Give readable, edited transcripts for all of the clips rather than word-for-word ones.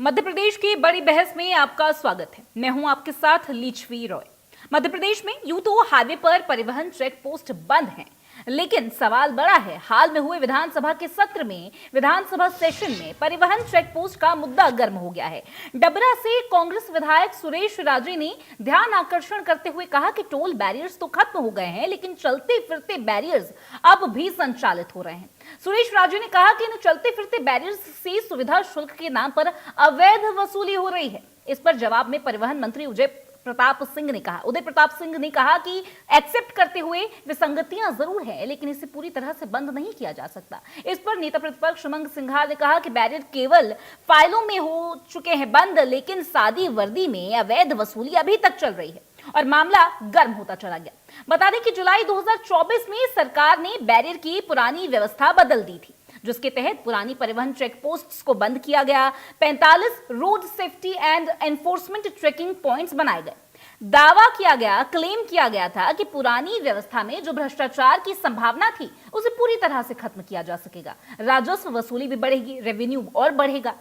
मध्य प्रदेश की बड़ी बहस में आपका स्वागत है। मैं हूं आपके साथ लिच्छवी रॉय। मध्य प्रदेश में यूं तो हाईवे पर परिवहन चेक पोस्ट बंद हैं, लेकिन सवाल बड़ा है। हाल में हुए विधानसभा के सत्र में, विधानसभा सेशन में परिवहन चेक पोस्ट का मुद्दा गर्म हो गया है। डबरा से कांग्रेस विधायक सुरेश राजे ने ध्यान आकर्षण करते हुए कहा कि टोल बैरियर्स तो खत्म हो गए हैं, लेकिन चलते फिरते बैरियर्स अब भी संचालित हो रहे हैं। सुरेश राजे ने कहा कि इन चलते फिरते बैरियर्स से सुविधा शुल्क के नाम पर अवैध वसूली हो रही है। इस पर जवाब में परिवहन मंत्री उदय प्रताप सिंह ने कहा कि एक्सेप्ट करते हुए विसंगतियां जरूर है, लेकिन इसे पूरी तरह से बंद नहीं किया जा सकता। इस पर नेता प्रतिपक्ष उमंग सिंघार ने कहा कि बैरियर केवल फाइलों में हो चुके हैं बंद, लेकिन सादी वर्दी में अवैध वसूली अभी तक चल रही है और मामला गर्म होता चला गया। बता दें कि जुलाई 2024 में सरकार ने बैरियर की पुरानी व्यवस्था बदल दी थी, जिसके तहत पुरानी परिवहन चेक पोस्ट्स को बंद किया गया। 45 road safety and enforcement checking points बनाए गए। दावा किया गया, क्लेम किया गया था कि पुरानी व्यवस्था में जो भ्रष्टाचार की संभावना थी उसे पूरी तरह से खत्म किया जा सकेगा, राजस्व वसूली भी बढ़ेगी, रेवेन्यू और बढ़ेगा।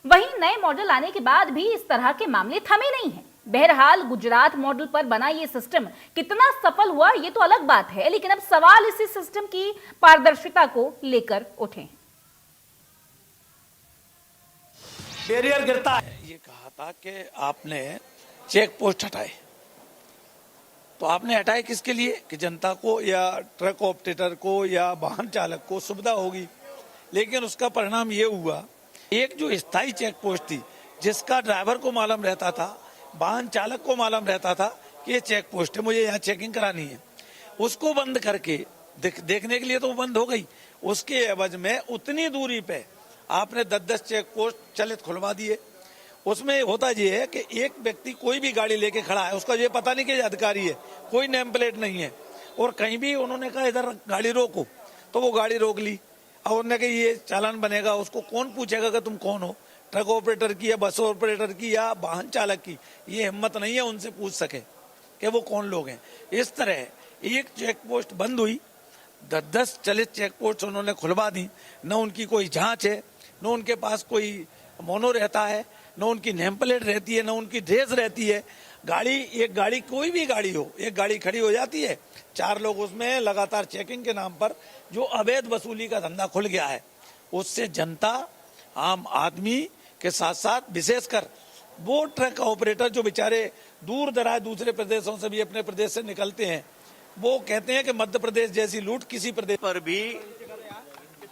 वहीं नए मॉडल आने के बाद भी इस तरह के मामले थमे नहीं हैं। बहरहाल गुजरात मॉडल पर बना ये सिस्टम कितना सफल हुआ ये तो अलग बात है, लेकिन अब सवाल इसी सिस्टम की पारदर्शिता को लेकर उठे। बैरियर गिरता है। ये कहा था कि आपने चेक पोस्ट हटाए, तो आपने हटाए किसके लिए? कि जनता को या ट्रक ऑपरेटर को या वाहन चालक को सुविधा होगी। लेकिन उसका परिणाम ये हुआ, एक जो स्थायी चेक पोस्ट थी जिसका ड्राइवर को मालूम रहता था, वाहन चालक को मालूम रहता था कि ये चेक पोस्ट है, मुझे यहाँ चेकिंग करानी है, उसको बंद करके देखने के लिए तो वो बंद हो गई। उसके एवज में उतनी दूरी पे आपने 10-10 चेक पोस्ट चलित खुलवा दिए। उसमें होता ये है कि एक व्यक्ति कोई भी गाड़ी लेके खड़ा है, उसका ये पता नहीं कि अधिकारी है, कोई नेम प्लेट नहीं है, और कहीं भी उन्होंने कहा इधर गाड़ी रोको, तो वो गाड़ी रोक ली और उन्होंने कहा ये चालान बनेगा। उसको कौन पूछेगा कि तुम कौन हो? ट्रक ऑपरेटर की या बस ऑपरेटर की या वाहन चालक की ये हिम्मत नहीं है उनसे पूछ सके कि वो कौन लोग हैं। इस तरह एक चेक पोस्ट बंद हुई, 10-10 चलित चेक पोस्ट उन्होंने खुलवा दी। न उनकी कोई जांच है, न उनके पास कोई मोनो रहता है, न उनकी नेम प्लेट रहती है, न उनकी ड्रेस रहती है। एक गाड़ी कोई भी गाड़ी हो, एक गाड़ी खड़ी हो जाती है, 4 लोग उसमें लगातार चेकिंग के नाम पर जो अवैध वसूली का धंधा खुल गया है, उससे जनता, आम आदमी के साथ साथ विशेषकर वो ट्रक ऑपरेटर जो बेचारे दूर दराज दूसरे प्रदेशों से भी अपने प्रदेश से निकलते हैं, वो कहते हैं कि मध्य प्रदेश जैसी लूट किसी प्रदेश पर भी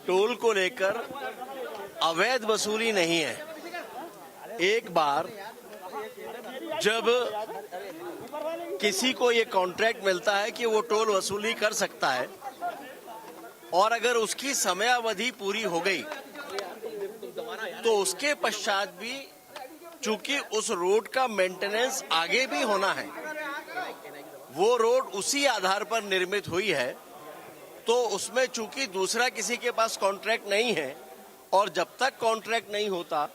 टोल को लेकर अवैध वसूली नहीं है। एक बार जब किसी को ये कॉन्ट्रैक्ट मिलता है कि वो टोल वसूली कर सकता है और अगर उसकी समयावधि पूरी हो गई तो उसके पश्चात भी चूंकि उस रोड का मेंटेनेंस आगे भी होना है, वो रोड उसी आधार पर निर्मित हुई है, तो उसमें चूंकि दूसरा किसी के पास कॉन्ट्रैक्ट नहीं है और जब तक कॉन्ट्रैक्ट नहीं होता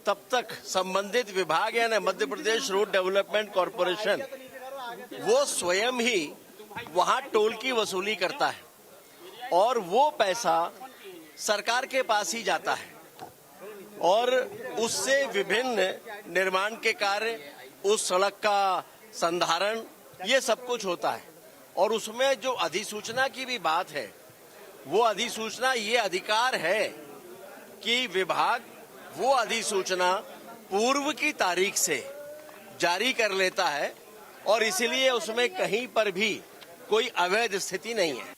तब तक संबंधित विभाग यानी Madhya Pradesh road development corporation वो स्वयं ही वहां टोल की वसूली करता है और वो पैसा सरकार के पास ही जाता है और उससे विभिन्न निर्माण के कार्य, उस सड़क का संधारण, ये सब कुछ होता है। और उसमें जो अधिसूचना की भी बात है, वो अधिसूचना ये अधिकार है कि विभाग वो अधिसूचना पूर्व की तारीख से जारी कर लेता है और इसीलिए उसमें कहीं पर भी कोई अवैध स्थिति नहीं है।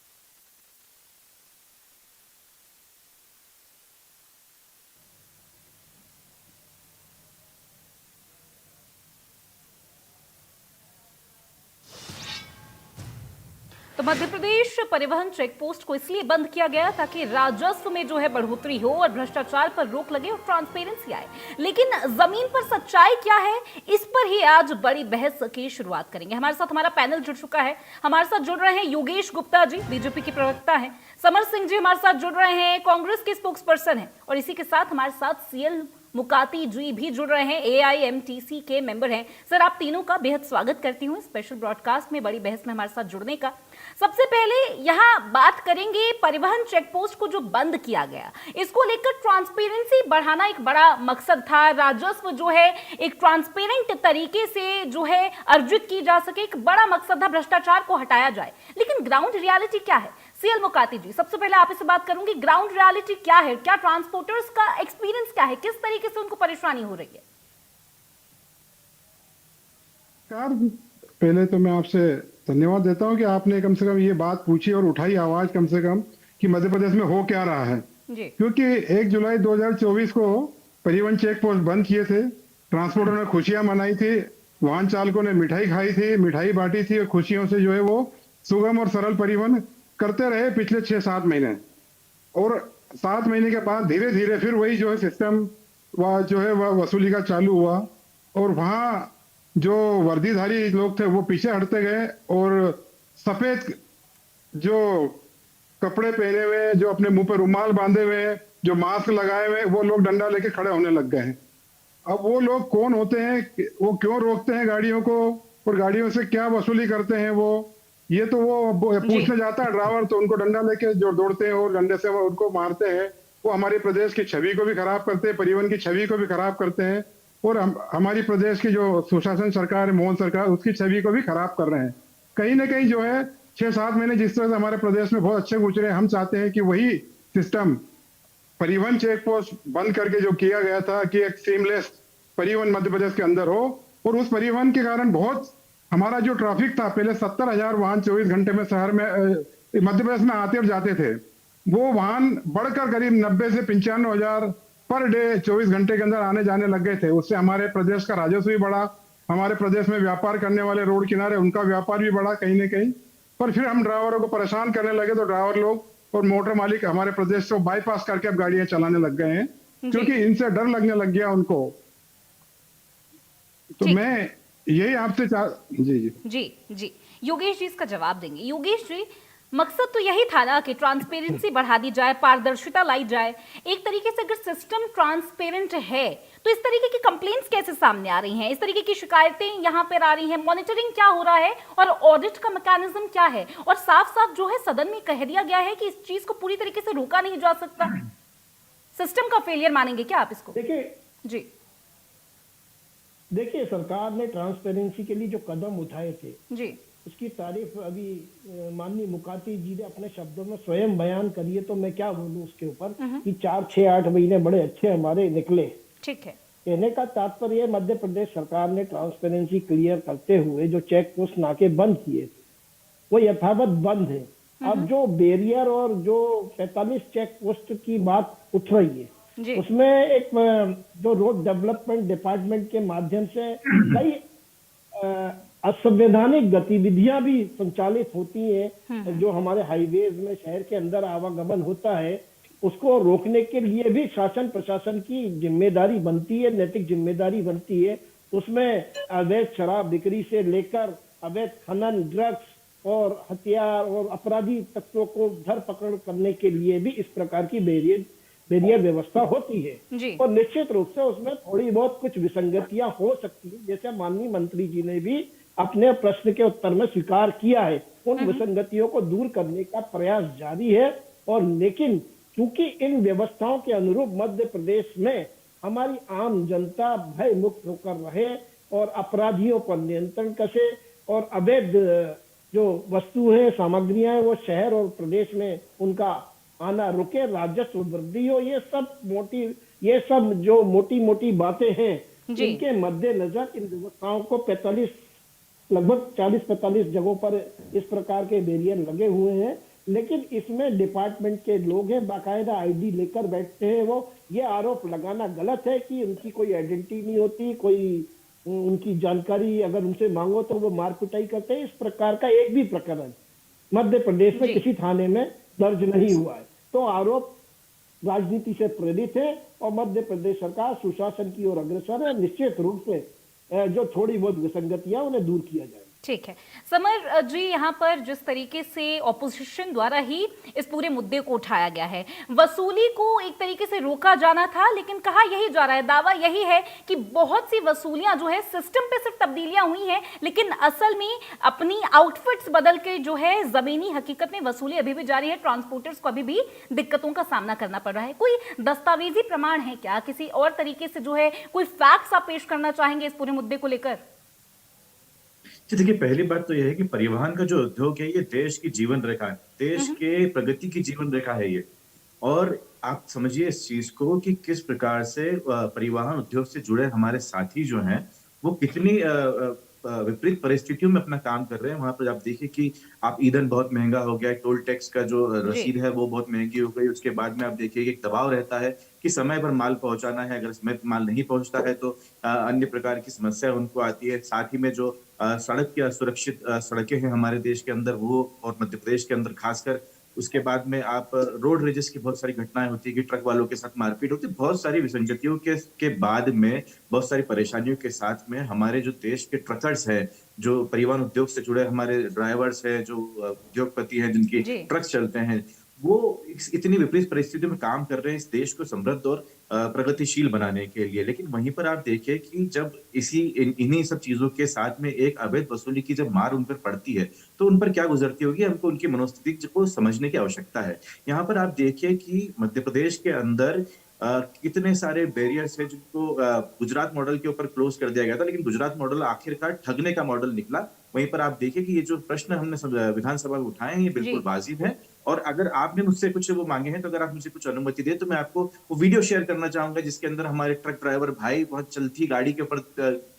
तो मध्य प्रदेश परिवहन चेक पोस्ट को इसलिए बंद किया गया ताकि राजस्व में जो है बढ़ोतरी हो और भ्रष्टाचार पर रोक लगे और ट्रांसपेरेंसी आए। लेकिन जमीन पर सच्चाई क्या है, इस पर ही आज बड़ी बहस की शुरुआत करेंगे। हमारे साथ हमारा पैनल जुड़ चुका है। हमारे साथ जुड़ रहे हैं योगेश गुप्ता जी, बीजेपी के प्रवक्ता हैं। समर सिंह जी हमारे साथ जुड़ रहे हैं, कांग्रेस के स्पोक्स पर्सन हैं। और इसी के साथ हमारे साथ सीएम मुकाती जी भी जुड़ रहे हैं, AIMTC के मेंबर हैं। सर, आप तीनों का बेहद स्वागत करती हूँ स्पेशल ब्रॉडकास्ट में, बड़ी बहस में हमारे साथ जुड़ने का। सबसे पहले यहाँ बात करेंगे परिवहन चेक पोस्ट को जो बंद किया गया, इसको लेकर ट्रांसपेरेंसी बढ़ाना एक बड़ा मकसद था। राजस्व जो है एक ट्रांसपेरेंट तरीके से जो है अर्जित की जा सके, एक बड़ा मकसद था, भ्रष्टाचार को हटाया जाए। लेकिन ग्राउंड रियलिटी क्या है? CL मुकाती जी, सबसे पहले आप इससे बात करूंगी, ग्राउंड रियलिटी क्या है? क्या ट्रांसपोर्टर्स का एक्सपीरियंस क्या है? किस तरीके से उनको परेशानी हो रही है? पहले तो मैं आपसे धन्यवाद देता हूं कि आपने कम से कम ये बात पूछी और उठाई आवाज कम से कम कि मध्य प्रदेश में हो क्या रहा है जी। क्योंकि 1 जुलाई 2024 को परिवहन चेक पोस्ट बंद किए थे। ट्रांसपोर्टर ने खुशियां मनाई थी, वाहन चालकों ने मिठाई खाई थी, मिठाई बांटी थी और खुशियों से जो है वो सुगम और सरल परिवहन करते रहे पिछले 6-7 महीने। और 7 महीने के बाद धीरे धीरे फिर वही जो है सिस्टम जो है वह वसूली का चालू हुआ और वहां जो वर्दीधारी लोग थे वो पीछे हटते गए और सफेद जो कपड़े पहने हुए, जो अपने मुंह पे रुमाल बांधे हुए, जो मास्क लगाए हुए, वो लोग डंडा लेके खड़े होने लग गए हैं। अब वो लोग कौन होते हैं, वो क्यों रोकते हैं गाड़ियों को और गाड़ियों से क्या वसूली करते हैं, वो ये तो वो पूछने जाता है ड्राइवर तो उनको डंडा लेके जो दौड़ते हैं और डंडे से वो उनको मारते हैं। वो हमारे प्रदेश की छवि को भी खराब करते हैं, परिवहन की छवि को भी खराब करते हैं और हमारी प्रदेश की जो सुशासन सरकार है, मोहन सरकार, उसकी छवि को भी खराब कर रहे हैं। कहीं ना कहीं जो है 6-7 महीने जिस तरह से हमारे प्रदेश में बहुत अच्छे गुजरे, हम चाहते हैं कि वही सिस्टम परिवहन चेक पोस्ट बंद करके जो किया गया था कि एक सीमलेस परिवहन मध्य प्रदेश के अंदर हो और उस परिवहन के कारण बहुत हमारा जो ट्रैफिक था, पहले 70,000 वाहन 24 घंटे में शहर में मध्य प्रदेश में आते और जाते थे, वो वाहन बढ़कर करीब 90 से 95,000 पर डे 24 घंटे के अंदर आने जाने लग गए थे। उससे हमारे प्रदेश का राजस्व भी बढ़ा, हमारे प्रदेश में व्यापार करने वाले रोड किनारे उनका व्यापार भी बढ़ा कहीं ना कहीं। पर फिर हम ड्राइवरों को परेशान करने लगे तो ड्राइवर लोग और मोटर मालिक हमारे प्रदेश से बाईपास करके अब गाड़ियां चलाने लग गए हैं क्योंकि इनसे डर लगने लग गया उनको। तो मैं यही आपसे जी जी जी जी योगेश जी इसका जवाब देंगे। योगेश जी, मकसद तो यही था ना कि ट्रांसपेरेंसी बढ़ा दी जाए, पारदर्शिता लाई जाए। एक तरीके से अगर सिस्टम ट्रांसपेरेंट है तो इस तरीके की कंप्लेंट्स कैसे सामने आ रही हैं, इस तरीके की शिकायतें यहाँ पर आ रही हैं? मॉनिटरिंग क्या हो रहा है और ऑडिट का मैकेनिज्म क्या है? और साफ साफ जो है सदन में कह दिया गया है कि इस चीज को पूरी तरीके से रोका नहीं जा सकता। सिस्टम का फेलियर मानेंगे क्या आप इसको? देखिए सरकार ने ट्रांसपेरेंसी के लिए जो कदम उठाए थे जी, उसकी तारीफ अभी माननीय मुकाती जी ने अपने शब्दों में स्वयं बयान करी है, तो मैं क्या बोलूं उसके ऊपर कि 4-6-8 महीने बड़े अच्छे हमारे निकले। ठीक है। कहने का तात्पर्य मध्य प्रदेश सरकार ने ट्रांसपेरेंसी क्लियर करते हुए जो चेक पोस्ट नाके बंद किए थे वो यथावत बंद है। अब जो बैरियर और जो 45 चेक पोस्ट की बात उठ रही है उसमें एक जो रोड डेवलपमेंट डिपार्टमेंट के माध्यम से कई असंवैधानिक गतिविधियां भी संचालित होती हैं। जो हमारे हाईवेज में शहर के अंदर आवागमन होता है उसको रोकने के लिए भी शासन प्रशासन की जिम्मेदारी बनती है, नैतिक जिम्मेदारी बनती है। उसमें अवैध शराब बिक्री से लेकर अवैध खनन, ड्रग्स और हथियार और अपराधी तत्वों को धर पकड़ करने के लिए भी इस प्रकार की बैरियर व्यवस्था होती है। और निश्चित रूप से उसमें थोड़ी बहुत कुछ विसंगतियां हो सकती है, जैसे माननीय मंत्री जी ने भी अपने प्रश्न के उत्तर में स्वीकार किया है। उन विसंगतियों को दूर करने का प्रयास जारी है। और लेकिन चूंकि इन व्यवस्थाओं के अनुरूप मध्य प्रदेश में हमारी आम जनता भय मुक्त होकर रहे और अपराधियों पर नियंत्रण कसे और अवैध जो वस्तु है, सामग्रियां हैं, वो शहर और प्रदेश में उनका आना रुके, राजस्व वृद्धि हो, ये सब जो मोटी मोटी बातें हैं इनके मद्देनजर इन व्यवस्थाओं को लगभग 40-45 जगहों पर इस प्रकार के बैरियर लगे हुए हैं। लेकिन इसमें डिपार्टमेंट के लोग हैं, बाकायदा आईडी लेकर बैठते हैं। वो ये आरोप लगाना गलत है कि उनकी कोई आइडेंटिटी नहीं होती, कोई उनकी जानकारी अगर उनसे मांगो तो वो मार पिटाई करते हैं। इस प्रकार का एक भी प्रकरण मध्य प्रदेश में किसी थाने में दर्ज नहीं हुआ है। तो आरोप राजनीति से प्रेरित है और मध्य प्रदेश सरकार सुशासन की ओर अग्रसर है। निश्चित रूप से जो थोड़ी बहुत विसंगतियां उन्हें दूर किया जाए। ठीक है। समर जी, यहाँ पर जिस तरीके से ऑपोजिशन द्वारा ही इस पूरे मुद्दे को उठाया गया है, वसूली को एक तरीके से रोका जाना था, लेकिन कहा यही जा रहा है, दावा यही है कि बहुत सी वसूलियां जो है सिस्टम पे सिर्फ तब्दीलियां हुई हैं, लेकिन असल में अपनी आउटफिट्स बदल के जो है जमीनी हकीकत में वसूली अभी भी जारी है। ट्रांसपोर्टर्स को अभी भी दिक्कतों का सामना करना पड़ रहा है। कोई दस्तावेजी प्रमाण है क्या, किसी और तरीके से जो है कोई फैक्ट्स आप पेश करना चाहेंगे इस पूरे मुद्दे को लेकर? जी देखिए, पहली बात तो यह है कि परिवहन का जो उद्योग है ये देश की जीवन रेखा है, देश के प्रगति की जीवन रेखा है ये। और आप समझिए इस चीज को कि किस प्रकार से परिवहन उद्योग से जुड़े हमारे साथी जो हैं वो कितनी विपरीत परिस्थितियों में अपना काम कर रहे हैं। वहां पर आप देखिए कि आप ईंधन बहुत महंगा हो गया है, टोल टैक्स का जो जी। रसीद है वो बहुत महंगी हो गई। उसके बाद में आप देखिए कि एक दबाव रहता है कि समय पर माल पहुंचाना है, अगर समय पर माल नहीं पहुंचता है तो अन्य प्रकार की समस्या उनको आती है। साथ ही में जो सड़क की असुरक्षित सड़कें हैं हमारे देश के अंदर, वो और मध्य प्रदेश के अंदर खासकर, उसके बाद में आप रोड रेजेस की बहुत सारी घटनाएं होती है कि ट्रक वालों के साथ मारपीट होती है। बहुत सारी विसंगतियों के बाद में, बहुत सारी परेशानियों के साथ में हमारे जो देश के ट्रकर्स हैं, जो परिवहन उद्योग से जुड़े हमारे ड्राइवर्स हैं, जो उद्योगपति हैं जिनके जी। ट्रक चलते हैं, वो इतनी विपरीत परिस्थितियों में काम कर रहे हैं इस देश को समृद्ध और प्रगतिशील बनाने के लिए। लेकिन वहीं पर आप देखिए कि जब इन्हीं सब चीजों के साथ में एक अवैध वसूली की जब मार उन पर पड़ती है तो उन पर क्या गुजरती होगी, हमको उनकी मनोस्थिति को समझने की आवश्यकता है। यहाँ पर आप देखिए कि मध्य प्रदेश के अंदर कितने सारे बैरियर्स हैं जिनको गुजरात मॉडल के ऊपर क्लोज कर दिया गया था, लेकिन गुजरात मॉडल आखिरकार ठगने का मॉडल निकला। वहीं पर आप देखिए कि ये जो प्रश्न हमने विधानसभा में उठाए हैं ये बिल्कुल जी। वाजिब है। और अगर आपने मुझसे कुछ वो मांगे हैं तो अगर आप मुझे कुछ अनुमति दें तो मैं आपको वो वीडियो शेयर करना चाहूंगा जिसके अंदर हमारे ट्रक ड्राइवर भाई बहुत चलती गाड़ी के ऊपर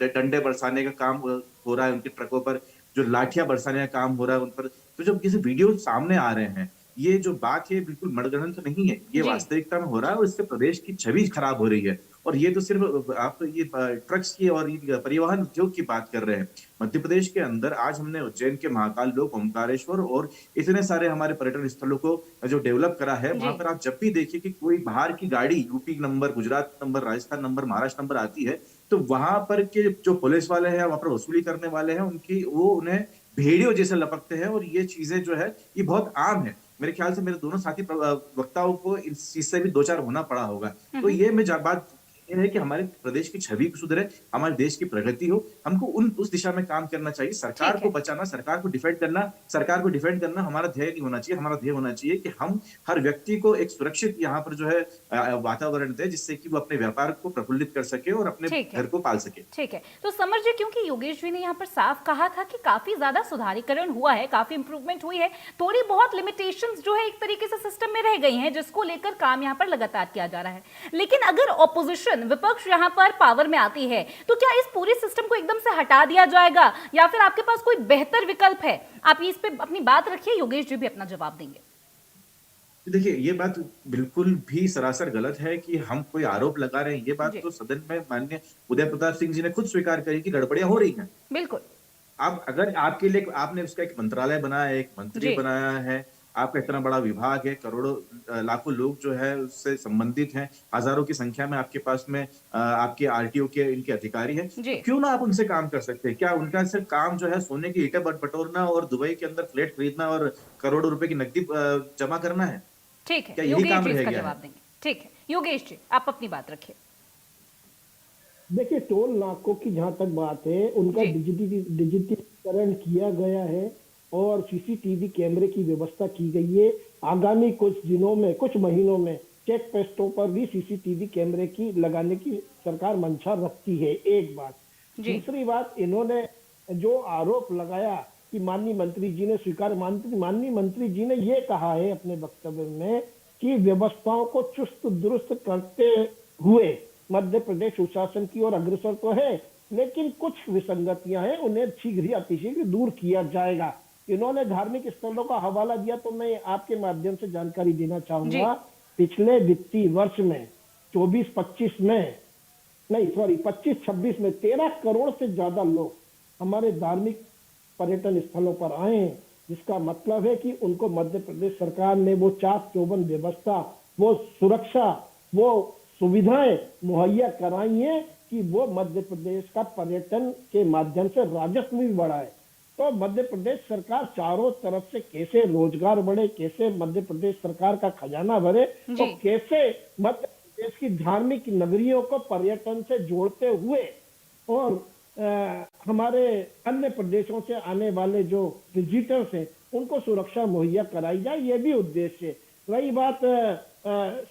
डंडे बरसाने का काम हो रहा है, उनके ट्रकों पर जो लाठियां बरसाने का काम हो रहा है उन पर। तो जब किसी वीडियो सामने आ रहे हैं, ये जो बात है बिल्कुल मनगढ़ंत नहीं है, ये जी। वास्तविकता में हो रहा है और इससे प्रदेश की छवि खराब हो रही है। और ये तो सिर्फ आप ये ट्रक्स की और ये परिवहन उद्योग की बात कर रहे हैं। मध्य प्रदेश के अंदर आज हमने उज्जैन के महाकाल लोक, ओमकारेश्वर और इतने सारे हमारे पर्यटन स्थलों को जो डेवलप करा है, वहां जी। पर आप जब भी देखिए कि कोई बाहर की गाड़ी UP number, Gujarat number, Rajasthan number, Maharashtra number आती है तो वहां पर के जो पुलिस वाले हैं, वहां पर वसूली करने वाले हैं, उन्हें भेड़ियों जैसे लपकते हैं। और ये चीजें जो है ये बहुत आम है। मेरे ख्याल से मेरे दोनों साथी वक्ताओं को इस चीज से भी दो चार होना पड़ा होगा। तो ये बात ये है कि हमारे प्रदेश की छवि सुधरे, हमारे देश की प्रगति हो, हमको उस दिशा में काम करना चाहिए। सरकार ठीक को है। बचाना, सरकार को डिफेंड करना हमारा ध्येय नहीं होना चाहिए। हमारा ध्येय होना चाहिए कि हम हर व्यक्ति को एक सुरक्षित यहाँ पर जो है वातावरण दे, जिससे कि वो अपने व्यापार को प्रफुल्लित कर सके और अपने ठीक है। घर को पाल सके। ठीक है। तो समर जी, क्योंकि योगेश जी ने यहाँ पर साफ कहा था कि काफी ज्यादा सुधारीकरण हुआ है, काफी इंप्रूवमेंट हुई है, थोड़ी बहुत लिमिटेशंस जो है एक तरीके से सिस्टम में रह गई हैं, जिसको लेकर काम यहाँ पर लगातार किया जा रहा है। लेकिन अगर ऑपोजिशन, विपक्ष यहाँ पर पावर में आती है तो क्या इस पूरे सिस्टम को एकदम से हटा दिया जाएगा या फिर आपके पास कोई बेहतर विकल्प है? आप इस पे अपनी बात रखिए, योगेश जी भी अपना जवाब देंगे। देखिए, ये बात बिल्कुल भी सरासर गलत है कि हम कोई आरोप लगा रहे हैं। ये बात जी। तो सदन में माननीय उदय प्रताप सिंह जी ने खुद स्वीकार करी कि गड़बड़ियां हो रही हैं। बिल्कुल। अब अगर आपके लिए आपने उसका एक मंत्रालय बनाया है, एक मंत्री जी। बनाया है, आपका इतना बड़ा विभाग है, करोड़ों लाखों लोग जो है उससे संबंधित हैं, हजारों की संख्या में आपके पास में आपके आरटीओ के इनके अधिकारी हैं, जी। तो क्यों ना आप उनसे काम कर सकते हैं? क्या उनका सिर्फ काम जो है सोने की ईंटें बटोरना और दुबई के अंदर फ्लैट खरीदना और करोड़ों रुपए की नकदी जमा करना है? ठीक है, क्या यही योगेश काम जी रह इसका गया जवाब है? देंगे। ठीक है, योगेश जी आप अपनी बात रखिए। देखिए, टोल नाकों की जहां तक बात है, उनका जी। डिजिटलीकरण किया गया है और सीसीटीवी कैमरे की व्यवस्था की गई है। आगामी कुछ दिनों में, कुछ महीनों में चेक पोस्टों पर भी सीसीटीवी कैमरे की लगाने की सरकार मंशा रखती है। एक बात। जी। दूसरी बात, इन्होंने जो आरोप लगाया कि माननीय मंत्री जी ने स्वीकार, माननीय मंत्री जी ने ये कहा है अपने वक्तव्य में कि व्यवस्थाओं को चुस्त दुरुस्त करते हुए मध्य प्रदेश सुशासन की ओर अग्रसर तो है, लेकिन कुछ विसंगतियां हैं, उन्हें शीघ्र ही अतिशीघ्र दूर किया जाएगा। इन्होंने धार्मिक स्थलों का हवाला दिया, तो मैं आपके माध्यम से जानकारी देना चाहूंगा। पिछले वित्तीय वर्ष में 24-25 में, नहीं सॉरी 25-26 में 13 करोड़ से ज्यादा लोग हमारे धार्मिक पर्यटन स्थलों पर आए हैं, जिसका मतलब है कि उनको मध्य प्रदेश सरकार ने वो चाक चौबंद व्यवस्था, वो सुरक्षा, वो सुविधाएं मुहैया कराई हैं कि वो मध्य प्रदेश का पर्यटन के माध्यम से राजस्व भी बढ़ा है। तो मध्य प्रदेश सरकार चारों तरफ से कैसे रोजगार बढ़े, कैसे मध्य प्रदेश सरकार का खजाना भरे, तो जी। कैसे मध्य प्रदेश की धार्मिक नगरियों को पर्यटन से जोड़ते हुए और हमारे अन्य प्रदेशों से आने वाले जो विजिटर्स हैं उनको सुरक्षा मुहैया कराई जाए, ये भी उद्देश्य है। रही बात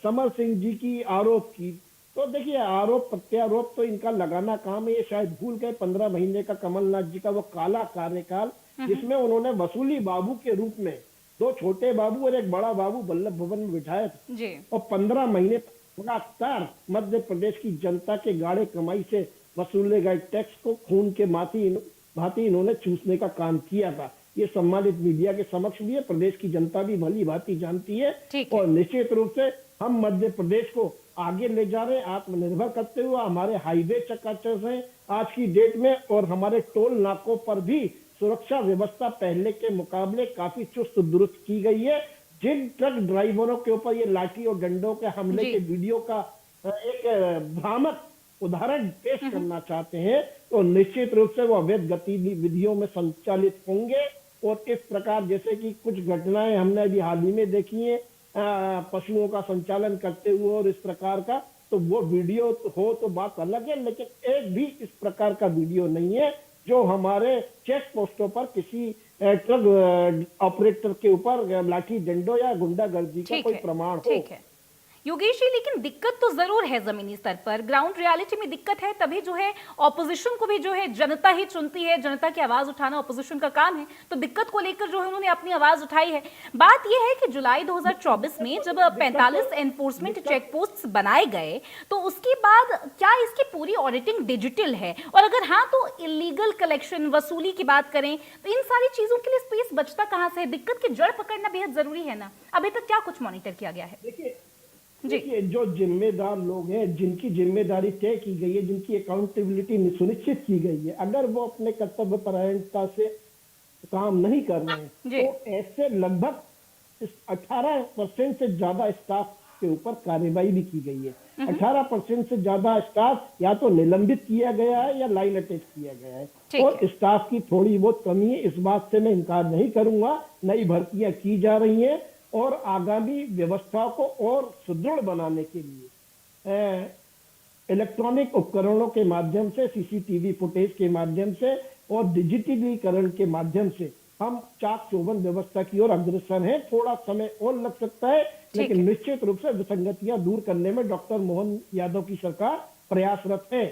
समर सिंह जी की आरोप की, तो देखिए आरोप प्रत्यारोप तो इनका लगाना काम है। ये शायद भूल गए 15 महीने का कमलनाथ जी का वो काला कार्यकाल, जिसमें उन्होंने वसूली बाबू के रूप में 2 छोटे बाबू और एक बड़ा बाबू वल्लभ भवन में बिठाए थे जी। और 15 महीने लगातार मध्य प्रदेश की जनता के गाड़े कमाई से वसूले गए टैक्स को खून के भांति इन्होंने चूसने का काम किया था। ये सम्मानित मीडिया के समक्ष भी है, प्रदेश की जनता भी भली भांति जानती है। ठीक है। और निश्चित रूप से हम मध्य प्रदेश को आगे ले जा रहे हैं, आत्मनिर्भर करते हुए। हमारे हाईवे चकाचौंध हैं आज की डेट में, और हमारे टोल नाकों पर भी सुरक्षा व्यवस्था पहले के मुकाबले काफी चुस्त दुरुस्त की गई है। जिन ट्रक ड्राइवरों के ऊपर ये लाठी और डंडों के हमले जी। के वीडियो का एक भ्रामक उदाहरण पेश करना चाहते हैं, तो निश्चित रूप से वो अवैध गतिविधियों में संचालित होंगे। और इस प्रकार जैसे कि कुछ घटनाएं हमने अभी हाल ही में देखी है पशुओं का संचालन करते हुए और इस प्रकार का, तो वो वीडियो तो हो तो बात अलग है, लेकिन एक भी इस प्रकार का वीडियो नहीं है जो हमारे चेक पोस्टों पर किसी ट्रक ऑपरेटर के ऊपर लाठी डंडों या गुंडागर्दी का ठीक कोई है, प्रमाण हो। ठीक है योगेश जी, लेकिन दिक्कत तो जरूर है जमीनी स्तर पर, ग्राउंड रियलिटी में दिक्कत है, तभी जो है ऑपोजिशन को भी जो है जनता ही चुनती है, जनता की आवाज उठाना ऑपोजिशन का काम है। तो दिक्कत को लेकर जो है उन्होंने अपनी आवाज उठाई है। बात यह है कि जुलाई 2024 में जब 45 एनफोर्समेंट चेक पोस्ट बनाए गए, तो उसके बाद क्या इसकी पूरी ऑडिटिंग डिजिटल है? और अगर हाँ, तो इलीगल कलेक्शन वसूली की बात करें तो इन सारी चीजों के लिए स्पेस बचता कहां से है? दिक्कत की जड़ पकड़ना बेहद जरूरी है ना। अभी तक क्या कुछ मॉनिटर किया गया है? देखिए जो जिम्मेदार लोग हैं, जिनकी जिम्मेदारी तय की गई है, जिनकी अकाउंटेबिलिटी सुनिश्चित की गई है, अगर वो अपने कर्तव्य परायणता से काम नहीं कर रहे हैं, तो ऐसे लगभग 18% से ज्यादा स्टाफ के ऊपर कार्रवाई भी की गई है। 18% से ज्यादा स्टाफ या तो निलंबित किया गया है या लाइन अटैच किया गया है। और स्टाफ की थोड़ी बहुत कमी है, इस बात से मैं इनकार नहीं करूंगा। नई भर्तियां की जा रही हैं और आगामी व्यवस्था को और सुदृढ़ बनाने के लिए इलेक्ट्रॉनिक उपकरणों के माध्यम से, सीसीटीवी फुटेज के माध्यम से और डिजिटलीकरण के माध्यम से हम चाक चौबंद व्यवस्था की ओर अग्रसर हैं। थोड़ा समय और लग सकता है, लेकिन निश्चित रूप से विसंगतियां दूर करने में डॉक्टर मोहन यादव की सरकार प्रयासरत है।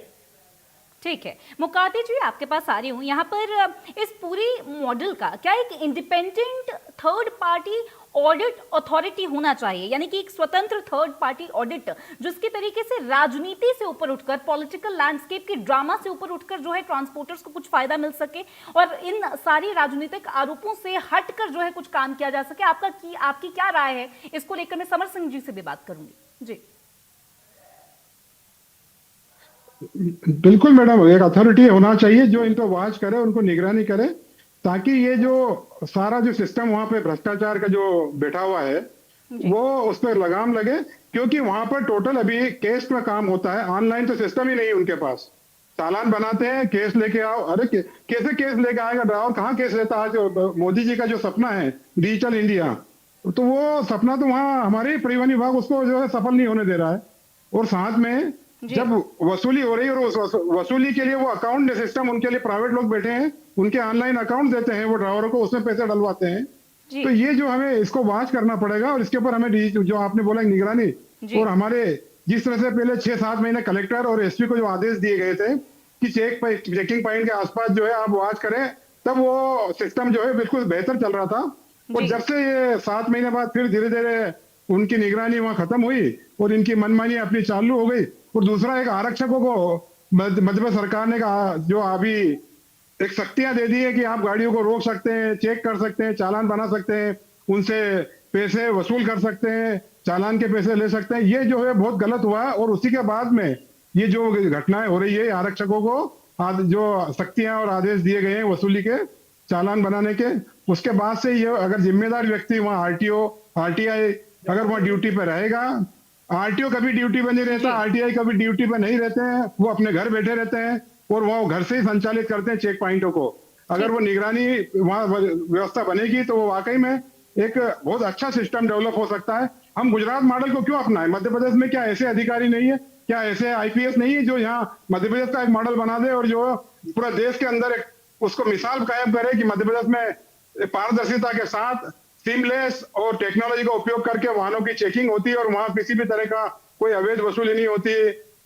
ठीक है, मुकाती जी आपके पास आ रही हूँ। यहाँ पर इस पूरी मॉडल का क्या एक independent third party audit authority होना चाहिए, यानी कि एक स्वतंत्र थर्ड पार्टी ऑडिट जिसके तरीके से राजनीति से ऊपर उठकर, पॉलिटिकल लैंडस्केप के ड्रामा से ऊपर उठकर जो है ट्रांसपोर्टर्स को कुछ फायदा मिल सके और इन सारी राजनीतिक आरोपों से हटकर जो है कुछ काम किया जा सके। आपकी क्या राय है इसको लेकर? मैं समर सिंह जी से भी बात करूंगी जी। बिल्कुल मैडम, एक अथॉरिटी होना चाहिए जो इनको वॉच करे, उनको निगरानी करे, ताकि ये जो सारा जो सिस्टम वहां पे भ्रष्टाचार का जो बैठा हुआ है वो उस पर लगाम लगे। क्योंकि वहां पर टोटल अभी केस का काम होता है, ऑनलाइन तो सिस्टम ही नहीं है उनके पास। चालान बनाते हैं, केस लेके आओ। अरे कैसे केस लेके आएगा ड्राइवर? कहाँ केस लेता है? आज मोदी जी का जो सपना है डिजिटल इंडिया, तो वो सपना तो वहां हमारे परिवहन विभाग उसको जो है सफल नहीं होने दे रहा है। और साथ में जब वसूली हो रही है और उस वसूली के लिए वो अकाउंट सिस्टम, उनके लिए प्राइवेट लोग बैठे हैं, उनके ऑनलाइन अकाउंट देते हैं वो ड्राइवरों को, उसमें पैसे डलवाते हैं। तो ये जो हमें इसको वॉच करना पड़ेगा और इसके ऊपर हमें जो आपने बोला निगरानी, और हमारे जिस तरह से पहले 6-7 महीने कलेक्टर और एसपी को जो आदेश दिए गए थे कि चेकिंग पॉइंट के आसपास जो है आप वॉच करें, तब वो सिस्टम जो है बिल्कुल बेहतर चल रहा था। और जब से ये 7 महीने बाद फिर धीरे धीरे उनकी निगरानी वहां खत्म हुई और इनकी मनमानी अपनी चालू हो गई। और दूसरा, एक आरक्षकों को मध्य प्रदेश सरकार ने जो अभी एक शक्तियां दे दी है कि आप गाड़ियों को रोक सकते हैं, चेक कर सकते हैं, चालान बना सकते हैं, उनसे पैसे वसूल कर सकते हैं, चालान के पैसे ले सकते हैं। ये जो है बहुत गलत हुआ है। और उसी के बाद में ये जो घटनाएं हो रही है, आरक्षकों को जो शक्तियां और आदेश दिए गए हैं वसूली के, चालान बनाने के, उसके बाद से ये अगर जिम्मेदार व्यक्ति वहाँ आरटीओ, आरटीआई अगर वहाँ ड्यूटी पे रहेगा, आरटीओ कभी ड्यूटी पे नहीं रहता, आरटीआई कभी ड्यूटी पे नहीं रहते हैं, वो अपने घर बैठे रहते हैं और वो घर से ही संचालित करते हैं चेक पॉइंटों को। अगर वो निगरानी वहाँ व्यवस्था बनेगी तो वो वाकई में एक बहुत अच्छा सिस्टम डेवलप हो सकता है। हम गुजरात मॉडल को क्यों अपनाएं? मध्य प्रदेश में क्या ऐसे अधिकारी नहीं है, क्या ऐसे आईपीएस नहीं है जो यहाँ मध्य प्रदेश का एक मॉडल बना दे और जो पूरा देश के अंदर उसको मिसाल कायम करे कि मध्य प्रदेश में पारदर्शिता के साथ सीमलेस और टेक्नोलॉजी का उपयोग करके वाहनों की चेकिंग होती है और वहां किसी भी तरह का कोई अवैध वसूली नहीं होती,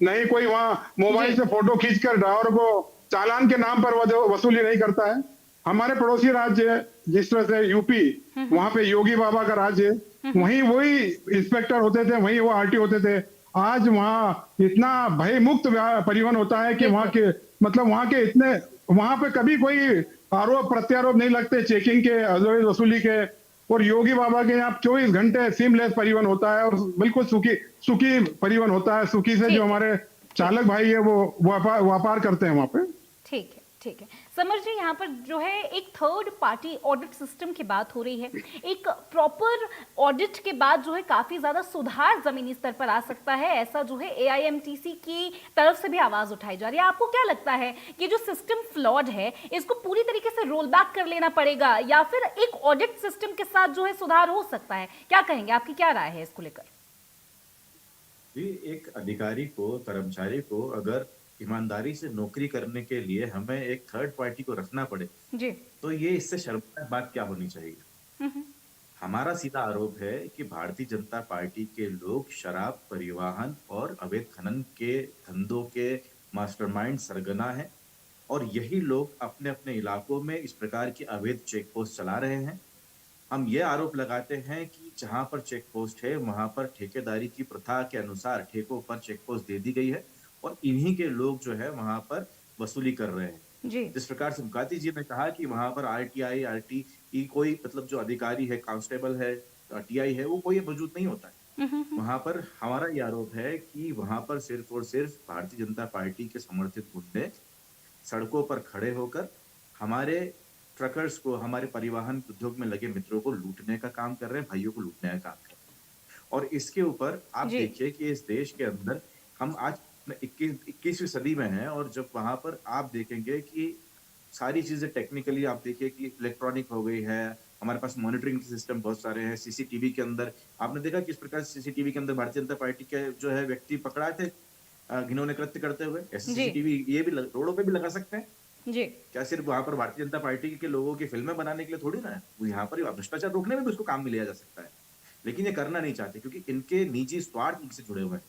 नहीं कोई वहां मोबाइल से फोटो खींचकर ड्राइवर को चालान के नाम पर वसूली नहीं करता है। हमारे पड़ोसी राज्य जिस तरह से यूपी, वहां पे योगी बाबा का राज्य, वहीं वही इंस्पेक्टर होते थे, वहीं वो आरटी होते थे। आज वहां इतना भय मुक्त परिवहन होता है कि वहां के मतलब वहां के इतने वहां पे कभी कोई आरोप प्रत्यारोप नहीं लगते चेकिंग के, अवैध वसूली के। और योगी बाबा के यहाँ 24 घंटे सीमलेस परिवहन होता है और बिल्कुल सुखी परिवहन होता है। सुखी से जो हमारे चालक भाई है वो व्यापार करते हैं वहां पे। ठीक है, ठीक है। समर जी, यहाँ पर जो है एक थर्ड पार्टी ऑडिट सिस्टम की बात हो रही है। एक प्रॉपर ऑडिट के बाद जो है काफी ज्यादा सुधार जमीनी स्तर पर आ सकता है, ऐसा जो है एआईएमटीसी की तरफ से भी आवाज उठाई जा रही है। आपको क्या लगता है कि जो सिस्टम फ्लॉड है इसको पूरी तरीके से रोल बैक कर लेना पड़ेगा या फिर एक ऑडिट सिस्टम के साथ जो है सुधार हो सकता है? क्या कहेंगे, आपकी क्या राय है इसको लेकर? जी, एक अधिकारी को, कर्मचारी को अगर ईमानदारी से नौकरी करने के लिए हमें एक थर्ड पार्टी को रखना पड़े जी। तो ये इससे शर्मनाक बात क्या होनी चाहिए। हमारा सीधा आरोप है कि भारतीय जनता पार्टी के लोग शराब परिवहन और अवैध खनन के धंधों के मास्टरमाइंड सरगना हैं और यही लोग अपने अपने इलाकों में इस प्रकार की अवैध चेक पोस्ट चला रहे हैं। हम ये आरोप लगाते हैं कि जहां पर चेक पोस्ट है वहां पर ठेकेदारी की प्रथा के अनुसार ठेकों पर चेक पोस्ट दे दी गई है और इन्हीं के लोग जो है वहां पर वसूली कर रहे हैं। जी। जिस प्रकार से मुकाती जी ने कहा कि वहां पर आरटीआई आरटी कोई मतलब जो अधिकारी है, कांस्टेबल है, टीआई है, वो कोई मौजूद नहीं होता है वहां पर। हमारा ये आरोप है कि वहां पर सिर्फ और सिर्फ भारतीय जनता पार्टी के समर्थित गुंडे सड़कों पर खड़े होकर हमारे ट्रकर्स को, हमारे परिवहन उद्योग में लगे मित्रों को लूटने का काम कर रहे हैं, भाइयों को लूटने का काम कर रहे हैं। और इसके ऊपर आप देखिए कि इस देश के अंदर हम आज 21वीं सदी में हैं और जब वहां पर आप देखेंगे कि सारी चीजें टेक्निकली आप देखिए कि इलेक्ट्रॉनिक हो गई है, हमारे पास मॉनिटरिंग सिस्टम बहुत सारे हैं, सीसीटीवी के अंदर आपने देखा किस प्रकार सीसीटीवी के अंदर भारतीय जनता पार्टी के जो है व्यक्ति पकड़ाए थे घिनौने कृत्य करते हुए। ऐसे सीसीटीवी ये भी रोडों पे भी लगा सकते हैं जी। क्या सिर्फ वहां पर भारतीय जनता पार्टी के लोगों की फिल्में बनाने के लिए थोड़ी ना है, यहाँ पर भ्रष्टाचार रोकने में भी उसको काम में लिया जा सकता है। लेकिन ये करना नहीं चाहते क्योंकि इनके निजी स्वार्थ इनसे जुड़े हुए हैं।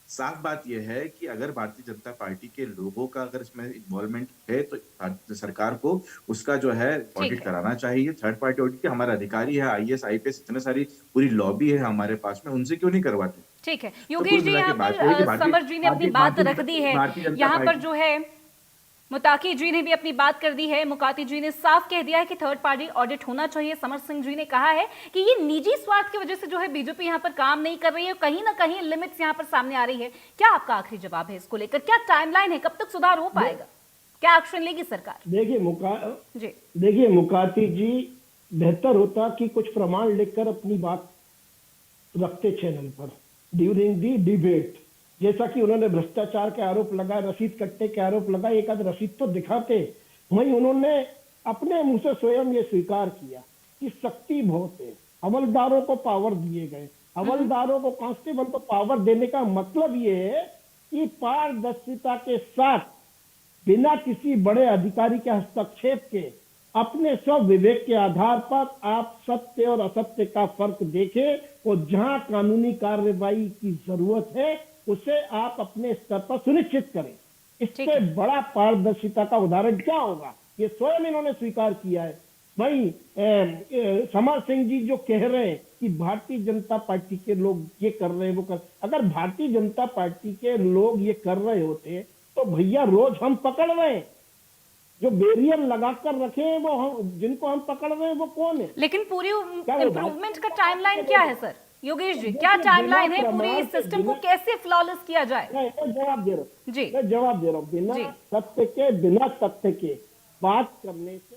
साफ बात यह है कि अगर भारतीय जनता पार्टी के लोगों का अगर इसमें इन्वॉल्वमेंट है तो सरकार को उसका जो है ऑडिट कराना चाहिए। थर्ड पार्टी ऑडिट के हमारे अधिकारी है, आईएएस आईपीएस इतने सारी पूरी लॉबी है हमारे पास में, उनसे क्यों नहीं करवाते? ठीक है योगेश जी, यहाँ पर समर जी ने अपनी बात रख दी है। यहाँ पर जो है मुताकी जी ने भी अपनी बात कर दी है। मुकाती जी ने साफ कह दिया है कि थर्ड पार्टी ऑडिट होना चाहिए। समर सिंह जी ने कहा है कि ये निजी स्वार्थ की वजह से जो है बीजेपी यहाँ पर काम नहीं कर रही है, कहीं ना कहीं लिमिट्स यहाँ पर सामने आ रही है। क्या आपका आखिरी जवाब है इसको लेकर? क्या टाइमलाइन है, कब तक सुधार हो पाएगा, क्या एक्शन लेगी सरकार? देखिए मुकाती जी, बेहतर होता कि कुछ प्रमाण लेकर अपनी बात रखते चैनल पर ड्यूरिंग दी डिबेट। जैसा कि उन्होंने भ्रष्टाचार के आरोप लगाए, रसीद कट्टे के आरोप लगाए, एक आध रसीद तो दिखाते। वहीं उन्होंने अपने मुंह से स्वयं ये स्वीकार किया कि शक्ति बहुत है, हवलदारों को पावर दिए गए, हवलदारों को, कांस्टेबल को पावर देने का मतलब ये है कि पारदर्शिता के साथ बिना किसी बड़े अधिकारी के हस्तक्षेप के अपने स्व विवेक के आधार पर आप सत्य और असत्य का फर्क देखें और जहां कानूनी कार्रवाई की जरूरत है उसे आप अपने स्तर पर सुनिश्चित करें। इससे बड़ा पारदर्शिता का उदाहरण क्या होगा? ये स्वयं इन्होंने स्वीकार किया है। वही समर सिंह जी जो कह रहे हैं कि भारतीय जनता पार्टी के लोग ये कर रहे हैं, वो कर, अगर भारतीय जनता पार्टी के लोग ये कर रहे होते तो भैया रोज हम पकड़ रहे हैं, जो बैरियर लगाकर रखे हैं वो जिनको हम पकड़ रहे हैं वो कौन है? लेकिन पूरी इम्प्रूवमेंट का टाइमलाइन क्या है सर? योगेश जी, क्या टाइमलाइन है पूरी इस सिस्टम को कैसे फ्लॉलेस किया जाए? मैं जवाब दे रहा हूँ जी, मैं जवाब दे रहा हूँ। बिना तथ्य के बात करने से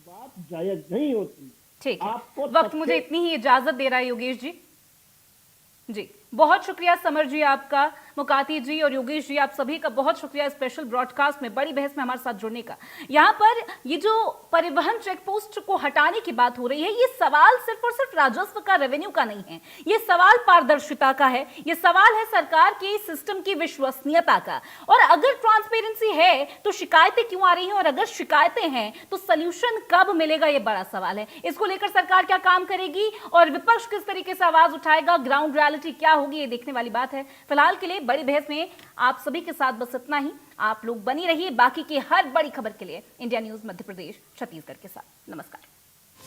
बात जायज नहीं होती। ठीक है, वक्त मुझे इतनी ही इजाजत दे रहा है योगेश जी। जी। बहुत शुक्रिया समर जी आपका, मुकाती जी और योगेश जी, आप सभी का बहुत शुक्रिया स्पेशल ब्रॉडकास्ट में बड़ी बहस में हमारे साथ जुड़ने का। यहाँ पर ये जो परिवहन चेक पोस्ट को हटाने की बात हो रही है, ये सवाल सिर्फ और सिर्फ राजस्व का, रेवेन्यू का नहीं है, ये सवाल पारदर्शिता का है, ये सवाल है सरकार के सिस्टम की विश्वसनीयता का। और अगर ट्रांसपेरेंसी है तो शिकायतें क्यों आ रही हैं, और अगर शिकायतें हैं तो सोल्यूशन कब मिलेगा, ये बड़ा सवाल है। इसको लेकर सरकार क्या काम करेगी और विपक्ष किस तरीके से आवाज उठाएगा, ग्राउंड रियलिटी क्या होगी, ये देखने वाली बात है। फिलहाल के लिए बड़ी बहस में आप सभी के साथ बस इतना ही। आप लोग बनी रहिए बाकी की हर बड़ी खबर के लिए इंडिया न्यूज मध्य प्रदेश छत्तीसगढ़ के साथ। नमस्कार।